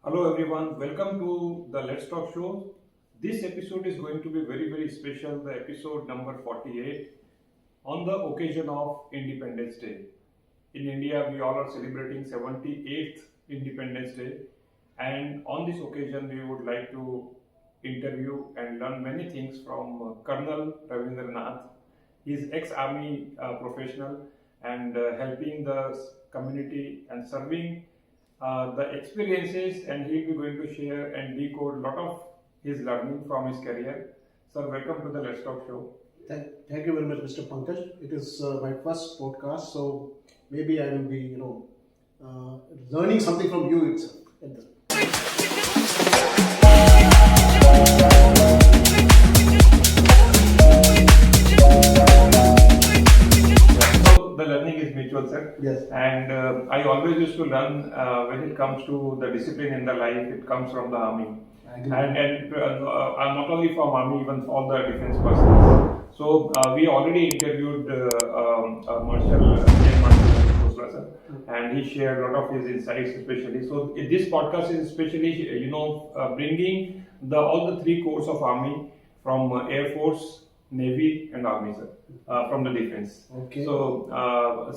Hello everyone, welcome to the Let's Talk show. This episode is going to be very special, the episode number 48 on the occasion of Independence Day. In India, we all are celebrating 78th Independence Day, and on this occasion, we would like to interview and learn many things from Colonel Ravindranath. He is ex-army professional and helping the community and serving the experiences, and he'll be going to share and decode a lot of his learning from his career. Sir, welcome to the Let's Talk show. Thank you very much, Mr. Pankaj. It is my first podcast, so maybe I will be, learning something from you itself. So the learning is mutual, sir. Yes. And I always used to learn when it comes to the discipline in the life, it comes from the army. And not only from army, even all the defense personnel. So we already interviewed Marshal Khosla, sir, and he shared a lot of his insights, especially. So this podcast is especially, bringing all the three corps of army from Air Force, Navy, and Army, sir, from the defense. Okay. So,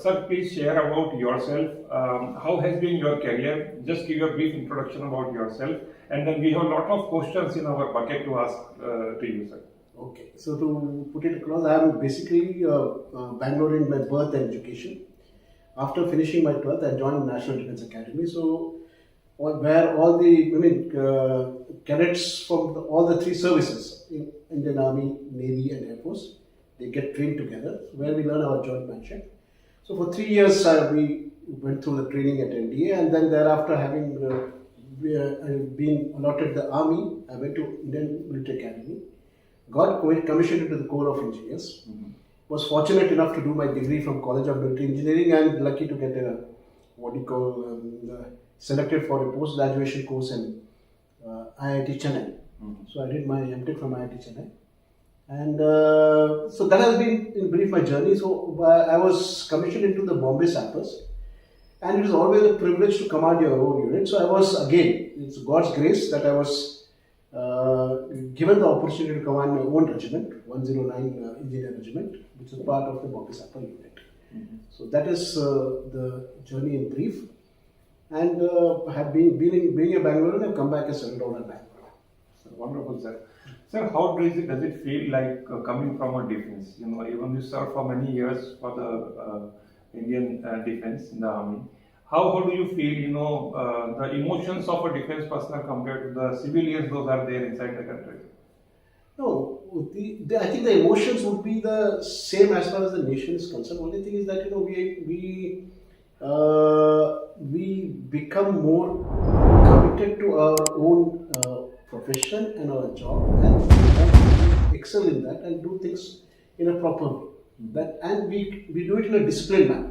sir, please share about yourself. How has been your career? Just give a brief introduction about yourself, and then we have a lot of questions in our bucket to ask to you, sir. Okay. So to put it across, I am basically Bangalorean by birth and education. After finishing my 12th, I joined National Defence Academy. So where all the cadets from all the three services, Indian Army, Navy and Air Force, they get trained together, where we learn our joint manship. So for 3 years we went through the training at NDA, and then thereafter, having been allotted the Army, I went to Indian Military Academy, got commissioned into the Corps of Engineers. Was fortunate enough to do my degree from College of Military Engineering, and lucky to get selected for a post-graduation course in IIT Chennai. So I did my MTech from IIT Chennai. And so that has been in brief my journey. So I was commissioned into the Bombay Sappers, and it is always a privilege to command your own unit. So I was, again, it's God's grace that I was given the opportunity to command my own regiment, 109 Engineer Regiment, which is part of the Bombay Sapper unit. So that is the journey in brief. And have being a Bangalorean, I've come back and settled down in Bangalore. So, wonderful, sir. Sir, how does it feel like coming from a defense? Even you served for many years for the Indian defense in the army. How do you feel, the emotions of a defense personnel compared to the civilians those are there inside the country? No, I think the emotions would be the same as far as the nation is concerned. Only thing is that we become more committed to our own profession and our job, and we excel in that and do things in a proper way. And we do it in a disciplined manner.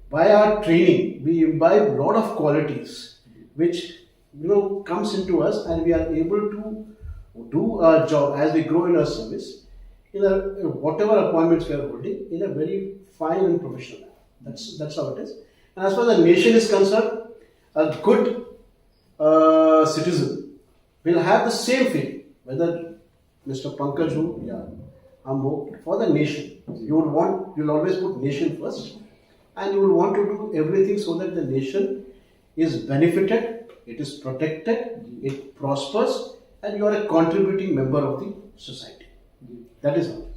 By our training, we imbibe a lot of qualities which comes into us, and we are able to do our job as we grow in our service in whatever appointments we are holding in a very fine and professional manner. That's how it is. And as far as the nation is concerned, a good citizen will have the same feeling, whether Mr. Pankaj ho, for the nation. You'll always put nation first, and you will want to do everything so that the nation is benefited, it is protected, it prospers, and you are a contributing member of the society. That is all.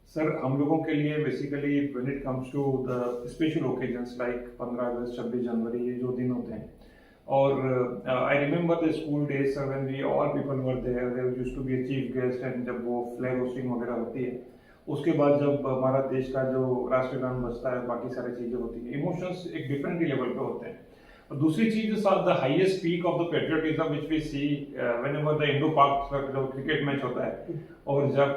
Sir, हम लोगों के लिए basically when it comes to the special occasions like 15 अगस्त, 26 जनवरी, ये जो दिन होते हैं, और I remember the school days, sir, when we all people were there used to be a chief guest, and जब वो flag hosting वगैरह होती है, उसके बाद जब हमारा देश का जो राष्ट्रगान बजता है, बाकी सारी चीजें होती हैं, इमोशंस एक डिफरेंट लेवल पे होते हैं. और दूसरी चीज the highest peak of the patriotism which we see whenever the Indo Pak जो क्रिकेट मैच होता है, और जब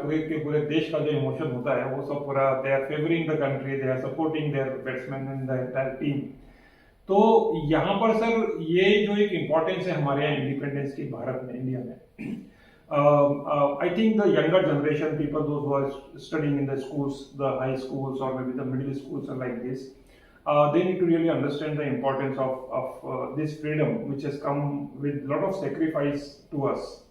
पूरे देश का जो इमोशन होता है, वो सब पूरा they are favouring the country, they are supporting their batsman and the entire team. तो यहाँ पर सर ये जो एक इम्पोर्टेंस है हमारे यहाँ इंडिपेंडेंस की भारत में, इंडिया में, I think the younger generation, people those who are studying in the schools, the high schools or maybe the middle schools are like this, they need to really understand the importance of this freedom, which has come with a lot of sacrifice to us.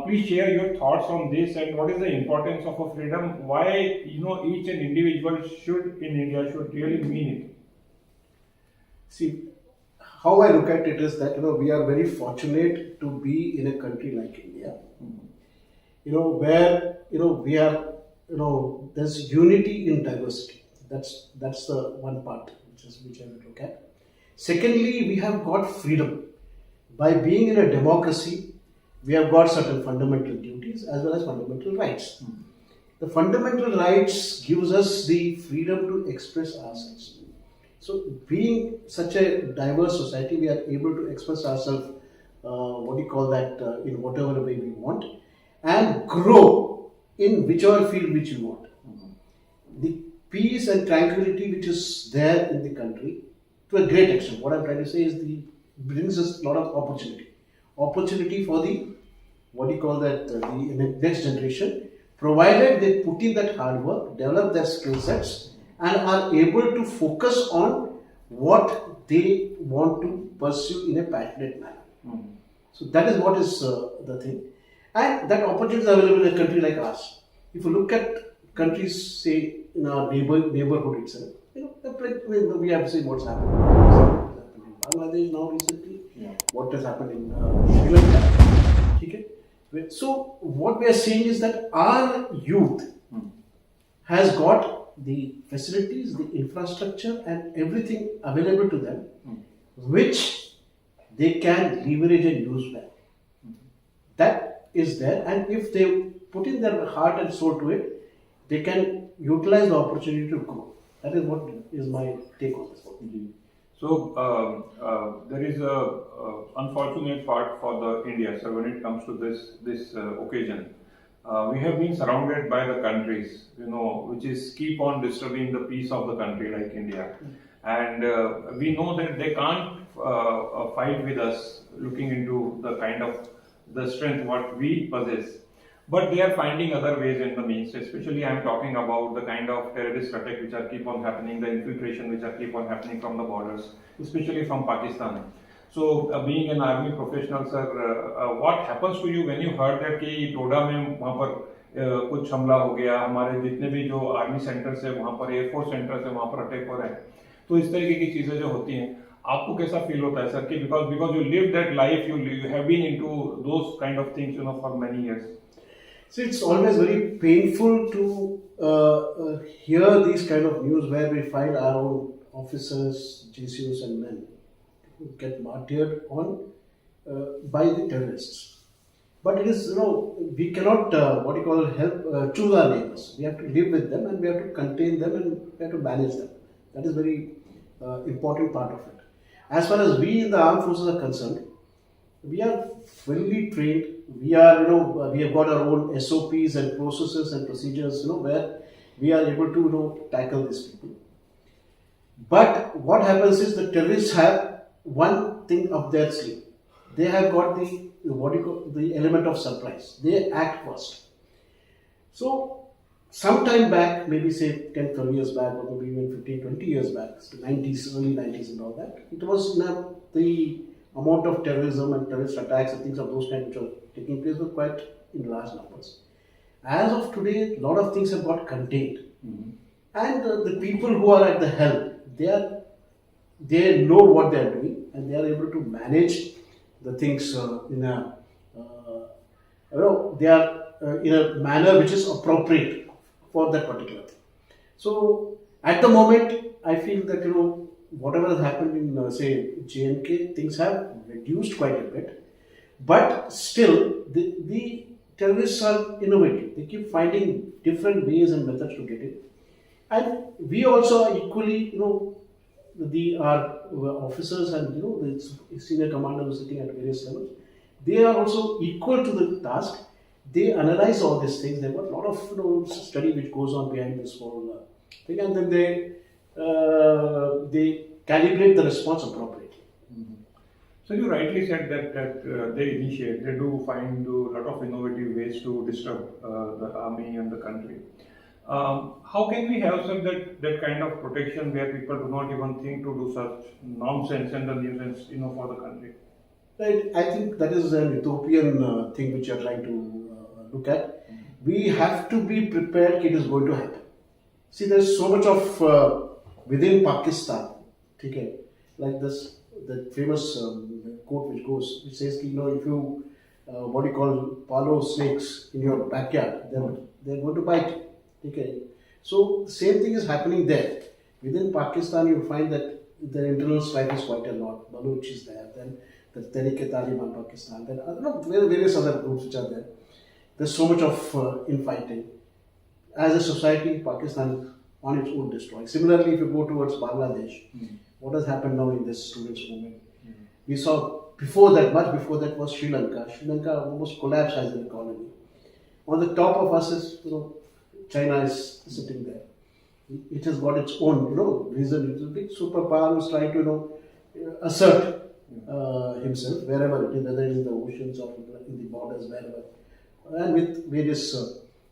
Please share your thoughts on this and what is the importance of a freedom. Why each and individual should in India should really mean it. See, how I look at it is that we are very fortunate to be in a country like India, where we are there's unity in diversity. That's the one part which I would look at. Secondly, we have got freedom. By being in a democracy, we have got certain fundamental duties as well as fundamental rights. The fundamental rights gives us the freedom to express ourselves. So, being such a diverse society, we are able to express ourselves, in whatever way we want, and grow in whichever field which you want. The peace and tranquility which is there in the country, to a great extent, what I'm trying to say is brings us a lot of opportunity for the the next generation, provided they put in that hard work, develop their skill sets, and are able to focus on what they want to pursue in a passionate manner. So that is what is the thing, and that opportunity is available in a country like ours. If you look at countries, say in our neighborhood itself, we have seen what's happened. In Bangladesh now recently, what has happened in Sri Lanka. Okay? So what we are saying is that our youth has got the facilities, the infrastructure, and everything available to them, which they can leverage and use well. That is there, and if they put in their heart and soul to it, they can utilize the opportunity to grow. That is what is my take on this. So there is a unfortunate part for the India. So when it comes to this occasion, we have been surrounded by the countries, which is keep on disturbing the peace of the country like India, and we know that they can't fight with us, looking into the kind of the strength what we possess. But they are finding other ways and the means. Especially, I am talking about the kind of terrorist attack which are keep on happening, the infiltration which are keep on happening from the borders, especially from Pakistan. So, being an army professional, sir, what happens to you when you heard that कि टोडा में वहाँ पर कुछ हमला हो गया, हमारे जितने भी जो आर्मी सेंटर्स है वहाँ पर, एयरफोर्स सेंटर्स है वहाँ पर अटैक हो रहे हैं, तो इस तरीके की चीजें जो होती हैं, आपको कैसा फील होता है सर कि because you live that life, you have been into those kind of things for many years. So it's always very painful to hear these kind of news where we find our own officers, JCOs and men who get martyred on by the terrorists. But it is, we cannot, help choose our neighbors. We have to live with them and we have to contain them and we have to manage them. That is very important part of it. As far as we in the armed forces are concerned, we are fully trained. We are, we have got our own SOPs and processes and procedures, where we are able to, tackle these people. But what happens is the terrorists have one thing up their sleeve. They have got the element of surprise. They act first. So, some time back, maybe say 10, 12 years back, or maybe even 15, 20 years back, so 90s, early 90s and all that, it was the amount of terrorism and terrorist attacks and things of those kinds which were taking place were quite in large numbers. As of today, a lot of things have got contained. And the people who are at the helm, they know what they are doing and they are able to manage the things in a manner which is appropriate for that particular thing. So at the moment, I feel that whatever has happened in say J&K, things have reduced quite a bit, but still the terrorists are innovative. They keep finding different ways and methods to get in, and we also are equally, our officers and the senior commanders sitting at various levels, they are also equal to the task. They analyze all these things. They've got a lot of study which goes on behind this whole thing, and then they calibrate the response appropriately. So you rightly said that they do find a lot of innovative ways to disturb the army and the country. How can we have such that kind of protection where people do not even think to do such nonsense and the nuisance, for the country? Right. I think that is an utopian thing which you are trying to look at. We have to be prepared. It is going to happen. See, there's so much of within Pakistan. Okay, like this, the famous quote which says, if you what do you call follow snakes in your backyard, they're going to bite. Okay, so the same thing is happening there. Within Pakistan, you find that the internal strife is quite a lot. Baluch is there, then the Tehrik-e-Taliban Pakistan, then various other groups which are there. There's so much of infighting. As a society, Pakistan is on its own destroying. Similarly, if you go towards Bangladesh, what has happened now in this students' movement? We saw much before that was Sri Lanka. Sri Lanka almost collapsed as an economy. On the top of us is, China is sitting there. It has got its own, reason. It's a big superpower who's trying to, assert himself wherever it is, whether it's in the oceans or in the borders, wherever, and with various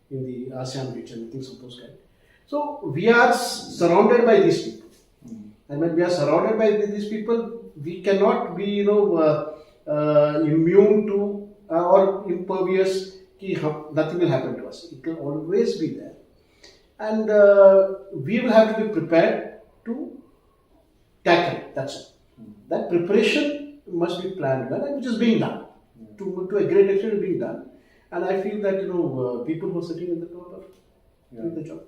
in the ASEAN region, things of those kind. So we are surrounded by these people, and when we are surrounded by these people, we cannot be, immune to or impervious. Nothing will happen to us. It will always be there, and we will have to be prepared to tackle it. That's it. That preparation must be planned well, and which is being done. To a great extent, is being done. And I feel that people who are sitting in the top are doing the job.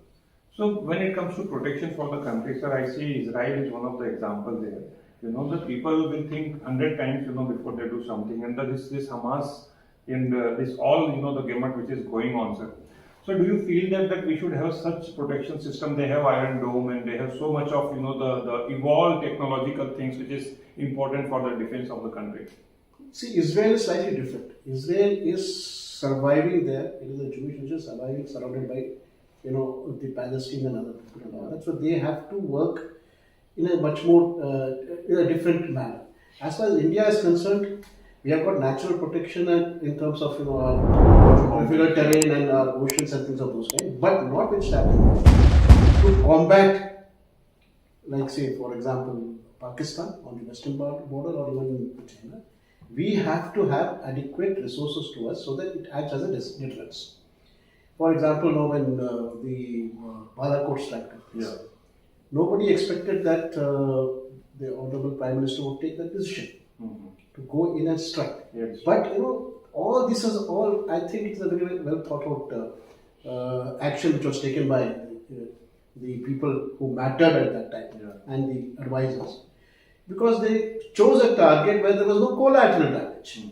So when it comes to protection for the country, sir, I see Israel is one of the examples there. The people will think 100 times, before they do something, and this Hamas this all, the gamut which is going on, sir. So do you feel that we should have such protection system? They have Iron Dome and they have so much of, the evolved technological things which is important for the defense of the country. See, Israel is slightly different. Israel is surviving there. It is a Jewish nation surviving, surrounded by, the Palestine and other people and all that. So they have to work in a much more, in a different manner. As far as India is concerned, we have got natural protection in terms of, our geographical terrain and our oceans and things of those kinds. But notwithstanding, to combat, like say, for example, Pakistan on the western border or even China, we have to have adequate resources to us so that it acts as a deterrence. For example, now when the Bharat strike took place, nobody expected that the Honorable Prime Minister would take that decision to go in and strike. Yes. But all this is all, I think it's a very well thought out action which was taken by the people who mattered at that time and the advisors. Because they chose a target where there was no collateral damage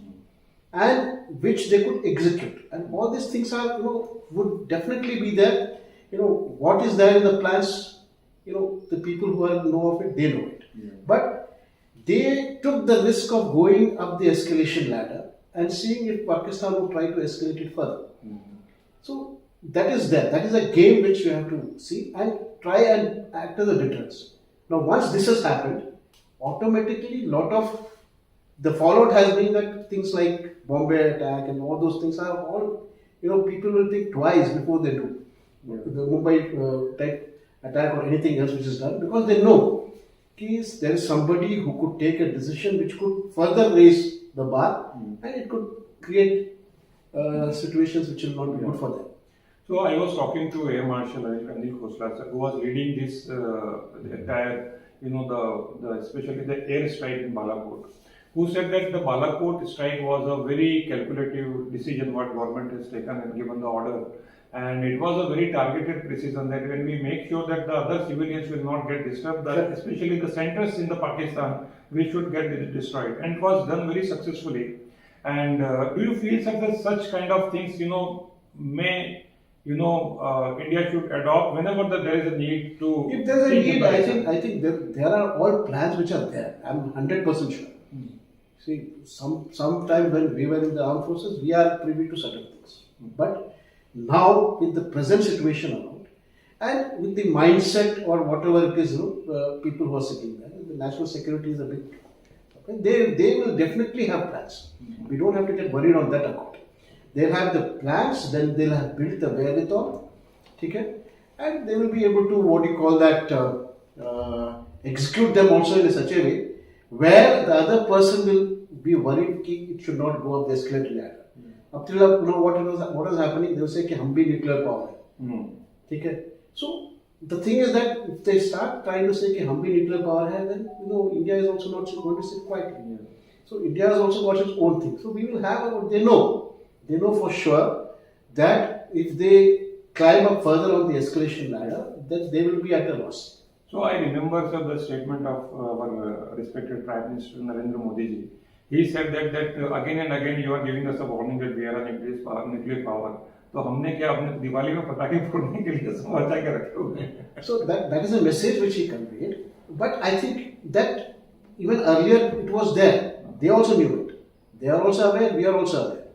and which they could execute. And all these things are, would definitely be there. What is there in the plans, the people who know of it, they know it. Yeah. But they took the risk of going up the escalation ladder and seeing if Pakistan would try to escalate it further. So that is there. That is a game which you have to see and try and act as a deterrence. Now, once this has happened, automatically lot of the fallout has been that things like Bombay attack and all those things are all, people will think twice before they do. The Mumbai type attack or anything else which is done, because they know there is somebody who could take a decision which could further raise the bar and it could create situations which will not be good for them. So I was talking to Air Marshal Anil Khosla, sir, who was leading this the entire, especially the air strike in Balakot, who said that the Balakot strike was a very calculative decision what government has taken and given the order. And it was a very targeted precision that when we make sure that the other civilians will not get disturbed, that especially the centers in the Pakistan, we should get destroyed. And it was done very successfully. And do you feel that such kind of things, may, India should adopt whenever there is a need to? If there is a need, I think there are all plans which are there. I'm 100% sure. See, sometime when we were in the armed forces, we are privy to certain things. But now, with the present situation around, and with the mindset or whatever it is, people who are sitting there, the national security is a big. Okay, they will definitely have plans. We don't have to get worried on that account. They'll have the plans, then they'll have built the wherewithal, okay? and they will be able to, what do you call that, execute them also in such a way where the other person will be worried that it should not go up the escalator ladder. Up till up, what is happening? They will say कि हम भी nuclear power है, ठीक है? So the thing is that if they start trying to say कि हम भी nuclear power है, then India is also not going to sit quietly. So India has also got its own thing. So we will have, they know for sure that if they climb up further on the escalation ladder, then they will be at a loss. So I remember, sir, the statement of our respected Prime Minister Narendra Modi ji. He said that again and again you are giving us a warning that we are a nuclear power. तो हमने क्या अपने दिवाली में पटाखे फोड़ने के लिए समझा के रखे हुए हैं? So that is a message which he conveyed. But I think that even earlier it was there. They also knew it. They are also aware. We are also aware.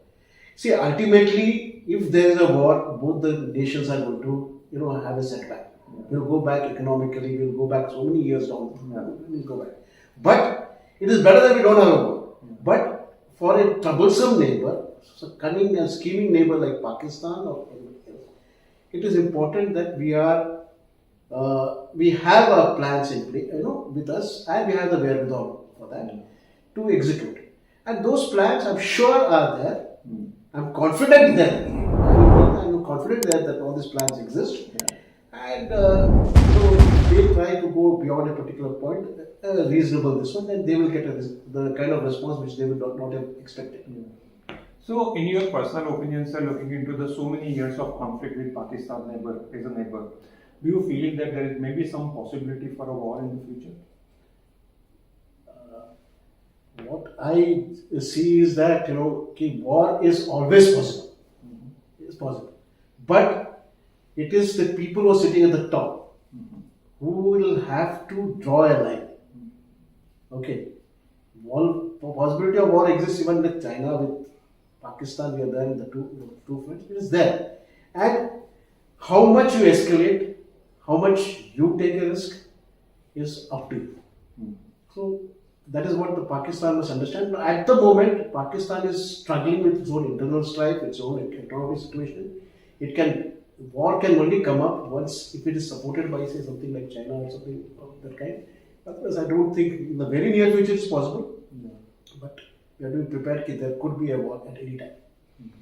See, ultimately, if there is a war, both the nations are going to have a setback. We'll go back economically. We'll go back so many years down. We'll go back. But it is better that we don't have a war. But for a troublesome neighbor, so cunning and scheming neighbor like Pakistan or anybody else, it is important that we have our plans in place, with us, and we have the wherewithal for that to execute. And those plans, I'm sure, are there. I'm confident that all these plans exist. And they try to go beyond a particular point, reasonable this one, and they will get the kind of response which they would not have expected. So, in your personal opinion, sir, looking into the so many years of conflict with Pakistan as a neighbor, do you feel that there is maybe some possibility for a war in the future? What I see is that war is always possible. It's possible, but it is the people who are sitting at the top who will have to draw a line. Okay, possibility of war exists even with China, with Pakistan. We are there in the two fronts. It is there, and how much you escalate, how much you take a risk, is up to you. So that is what the Pakistan must understand. But at the moment, Pakistan is struggling with its own internal strife, its own economic situation. War can only come up once if it is supported by, say, something like China or something of that kind. Otherwise, I don't think in the very near future it's possible. But we are to be prepared that there could be a war at any time.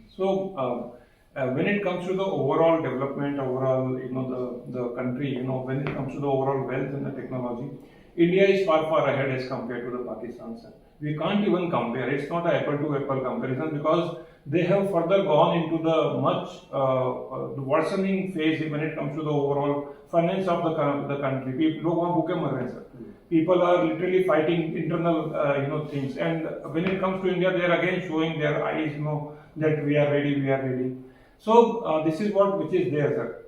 So, when it comes to the overall development, the country, when it comes to the overall wealth and the technology, India is far ahead as compared to the Pakistan, sir. We can't even compare. It's not an apple-to-apple comparison because they have further gone into the much the worsening phase when it comes to the overall finance of the country. People are literally fighting internal things, and when it comes to India, they are again showing their eyes, that we are ready. So this is which is there, sir.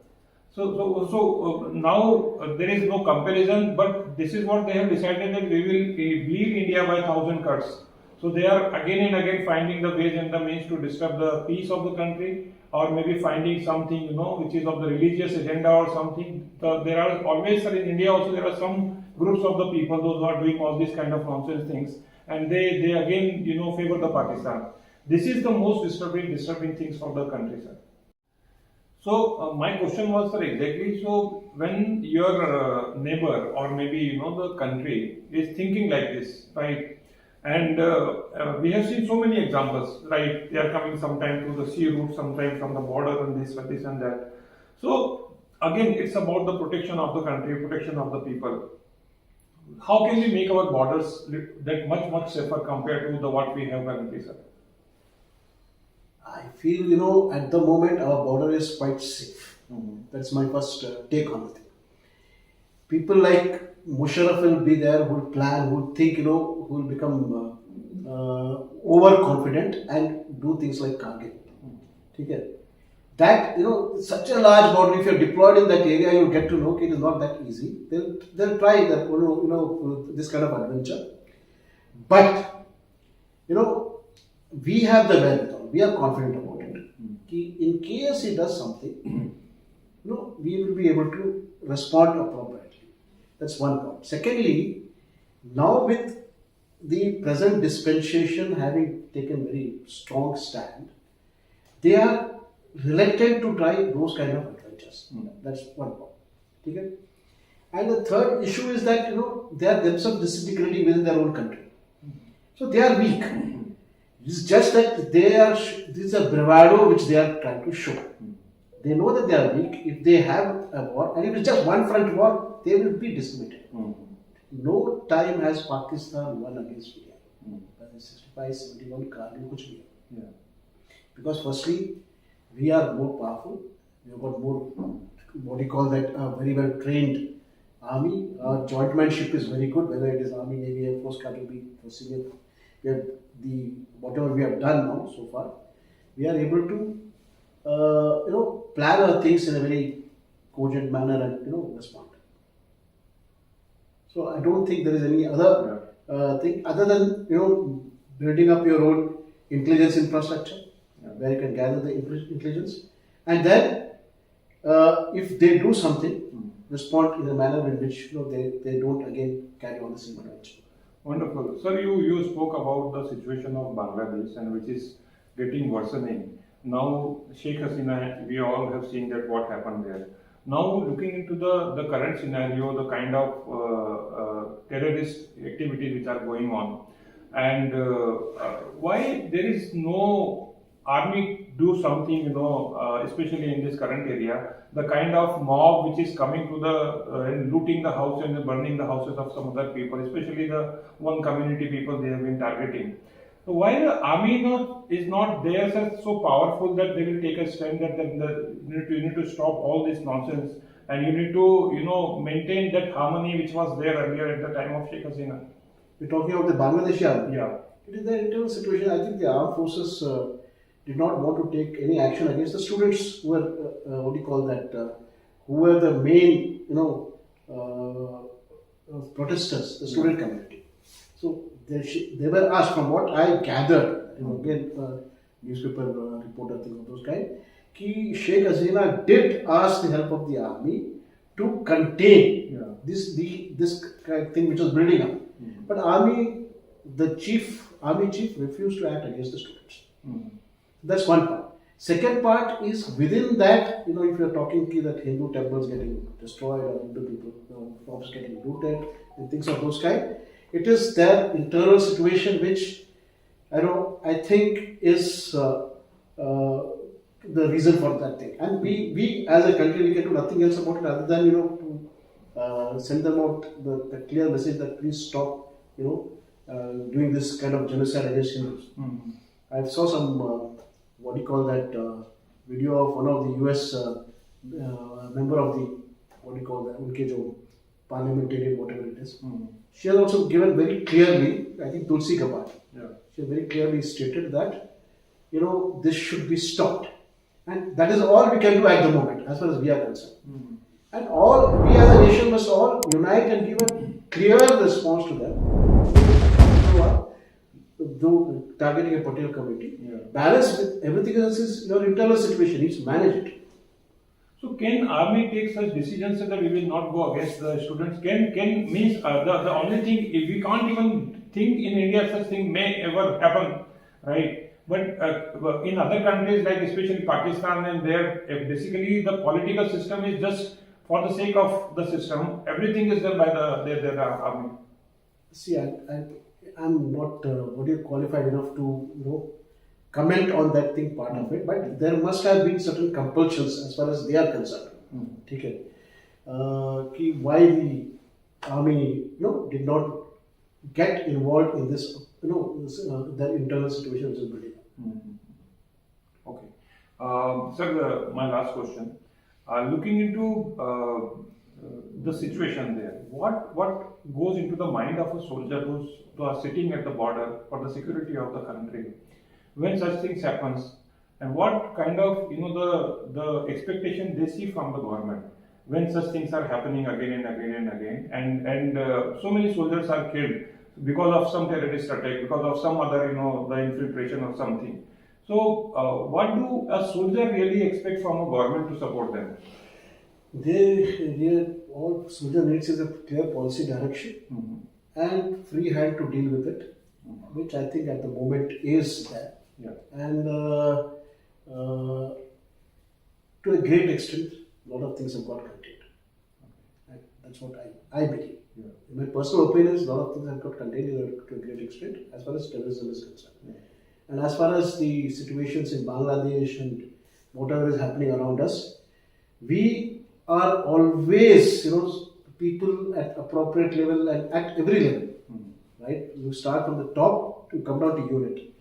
So now there is no comparison, but this is what they have decided, that we will leave India by 1,000 cuts. So they are again and again finding the ways and the means to disturb the peace of the country, or maybe finding something which is of the religious agenda or something. There are always, sir, in India also there are some groups of the people, those who are doing all these kind of nonsense things, and they again favor the Pakistan. This is the most disturbing things for the country, sir. So my question was, sir, exactly, so when your neighbor or maybe the country is thinking like this, right? And we have seen so many examples, right? They are coming sometime through the sea route, sometime from the border, and this and that. So again, it's about the protection of the country, protection of the people. How can we make our borders that much safer compared to what we have currently, sir? I feel, at the moment our border is quite safe. That's my first take on the thing. People like Musharraf will be there, who will plan, who will think, who will become overconfident and do things like Kargil. Okay? That, such a large border, if you're deployed in that area, you'll get to know it is not that easy. They'll try that, this kind of adventure. But, we have the wherewithal. We are confident about it. In case he does something, we will be able to respond appropriately. That's one point. Secondly, now with the present dispensation having taken very strong stand, they are reluctant to try those kind of adventures. adventures. That's one point. Okay? And the third issue is that they are themselves disintegrating within their own country. So they are weak. It's just that this is a bravado which they are trying to show. They know that they are weak. If they have a war, and if it's just one front war, they will be decimated. No time has Pakistan won against India. 65, 71, kuch bhi. Because firstly, we are more powerful. We have got more, what do you call that, very well trained army. Our jointmanship is very good, whether it is army, navy, air force, cavalry, for senior. We have whatever we have done now so far, we are able to plan our things in a very cogent manner and respond. So I don't think there is any other thing other than building up your own intelligence infrastructure where you can gather the intelligence, and then if they do something, respond in a manner in which they don't again carry on the same approach. Wonderful. Sir, you spoke about the situation of Bangladesh and which is getting worsening. Now, Sheikh Hasina, we all have seen that what happened there. Now, looking into the current scenario, the kind of terrorist activities which are going on, and why there is no army do something, especially in this current area, the kind of mob which is coming to and looting the house and burning the houses of some other people, especially the one community people they have been targeting. So why the army is not there so powerful that they will take a stand that you need to stop all this nonsense and you need to maintain that harmony which was there earlier at the time of Sheikh Hasina? We're talking about the Bangladeshi army. Yeah. It is the internal situation. I think the armed forces did not want to take any action against the students who were, who were the main, protesters, the student community. So they were asked, from what I gathered, again, newspaper reporter thing of those kind, कि Sheikh Hasina did ask the help of the army to contain this kind of thing which was building up. But army chief refused to act against the students. That's one part. Second part is within that, if you're talking that Hindu temples getting destroyed or Hindu people, crops getting looted and things of those kind, it is their internal situation which I think is the reason for that thing. And we as a country, we can do nothing else about it other than to send them out the clear message that please stop doing this kind of genocide against Hindus. I saw some video of one of the US member of the unke jo parliamentarian, whatever it is. She has also given very clearly, I think Tulsi Gabbard, she has very clearly stated that this should be stopped, and that is all we can do at the moment as far as we are concerned. And we as a nation must all unite and give a clear response to them who are targeting a particular community. Balance with everything else is your internal situation, needs to manage it. So can army take such decisions so that we will not go against the students? Can means the only thing, if we can't even think in India such thing may ever happen, right? But in other countries like especially Pakistan and there, basically the political system is just for the sake of the system. Everything is done by their army. See, I'm not qualified enough to comment on that thing part of it, but there must have been certain compulsions as far as they are concerned. Okay. Why the army did not get involved in this their internal situation which is building up. Okay. Sir, my last question. Looking into the situation there, what goes into the mind of a soldier who's sitting at the border for the security of the country when such things happens, and what kind of the expectation they see from the government when such things are happening again and again and again, and so many soldiers are killed because of some terrorist attack, because of some other the infiltration or something. So what do a soldier really expect from a government to support them? All soldier needs is a clear policy direction and free hand to deal with it, which I think at the moment is there. And to a great extent, a lot of things have got contained. That's what I believe. Yeah. In my personal opinion, a lot of things have got contained to a great extent as far as terrorism is concerned. Yeah. And as far as the situations in Bangladesh and whatever is happening around us, we are always, people at appropriate level and at every level, right? You start from the top to come down to unit.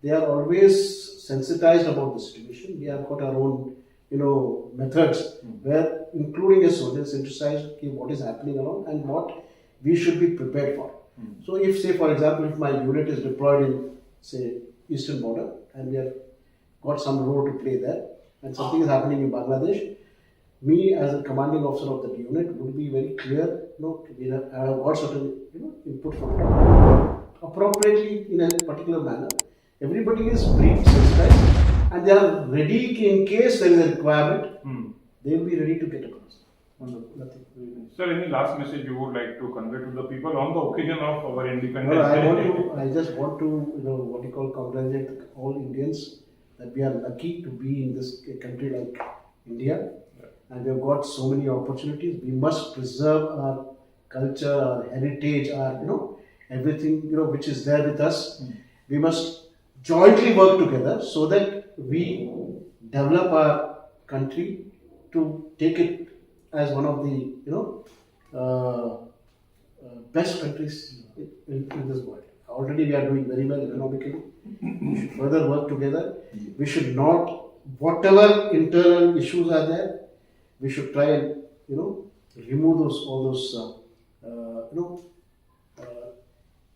They are always sensitized about the situation. We have got our own, methods where, including as soldiers, synthesize what is happening around and what we should be prepared for. So, if, say, for example, if my unit is deployed in, say, eastern border, and we have got some role to play there, and something is happening in Bangladesh, me as a commanding officer of that unit would be very clear. We have got certain input from top appropriately in a particular manner. Everybody is briefed, sensitized, and they are ready in case there is a requirement. They will be ready to get across. Wonderful. Nothing. Sir, any last message you would like to convey to the people on the occasion of our independence? I just want to, congratulate all Indians that we are lucky to be in this country like India, and we have got so many opportunities. We must preserve our culture, our heritage, our everything which is there with us. We must jointly work together so that we develop our country to take it as one of the best countries in this world. Already we are doing very well economically. We should further work together. We should not, whatever internal issues are there, we should try and remove all those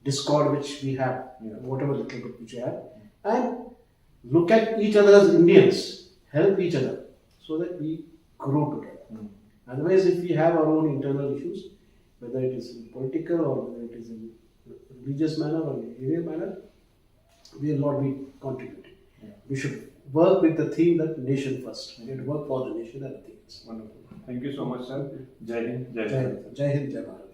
discord which we have, whatever little bit which we have, and look at each other as Indians, help each other so that we grow together. Otherwise, if we have our own internal issues, whether it is in political or whether it is in religious manner or in area manner, we will not be contributing. We should work with the theme that nation first. We need to work for the nation and nothing else. Wonderful. Thank you so much, sir. Jai Hind, Jai Bharat. Jai Hind, Jai Bharat.